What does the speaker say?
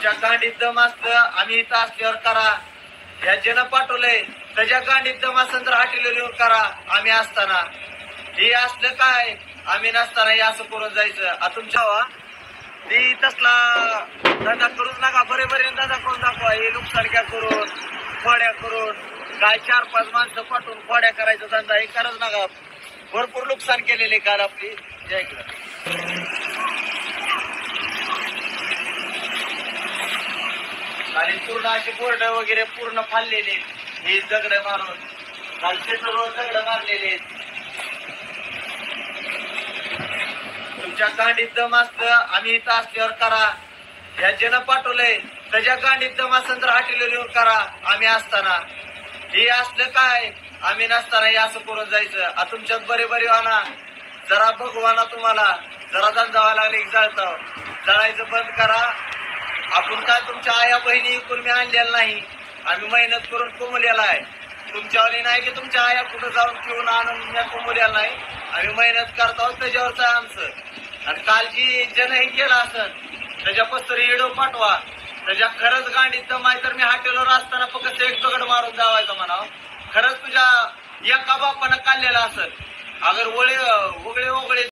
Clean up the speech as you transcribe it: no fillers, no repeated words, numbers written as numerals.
तुमच्या गांडीत दम असतं, आम्ही इथं असल्यावर करा. ह्या ज्यानं पाठवलंय त्याच्या गांडीत दम असेल तर हाटीला येऊन करा. आम्ही असताना हे असलं काय, आम्ही नसताना हे असं करून जायचं. तुमच्या ती तसला धंदा करूच नका. बरे बरे धंदा करून दाखवा. हे नुकसानक्या करून, खोड्या करून, काय 4-5 माणसं पाठवून खोड्या करायचा धंदा हे करच नका. भरपूर नुकसान केलेले काल आपली. जय इकडं आणि पूर्ण असे बोर्ड वगैरे पूर्ण फाडलेले, हे दगड मारून काल शेतावर दगड मारलेले. तुमच्या गांडीत दम असतं, आम्ही इथं असल्यावर करा. ह्या ज्यानं पाठवलंय त्याच्या गांडीत दम असेल तर हाटीला येऊन करा. आम्ही असताना हे असलं काय, आम्ही नसताना हे असं करून जायचं. तुमच्यात बरे बरे व्हाना. जरा भगवाना तुम्हाला जरा धंदा व्हायला लागले जळताव. जळायचं बंद करा. आपण काय तुमच्या आया बहिणी इकून मी आणलेला नाही. आम्ही मेहनत करून कोंबलेला आहे. तुमच्यावाली नाही की तुमच्या आया कुठं जाऊन पिऊन आणून मी कोंबलेला नाही. आम्ही मेहनत करतो त्याच्यावरच आहे आमचं. आणि काल जी जन हे केलं असेल त्याच्यापासून व्हिडिओ पाठवा. त्याच्या खरंच गांडीत दम आहे तर मी हॉटेलवर असताना फक्त एक दगड मारून जावायचं म्हणावं. खरंच तुझ्या एका बापानं काढलेला असेल. अगर वगळे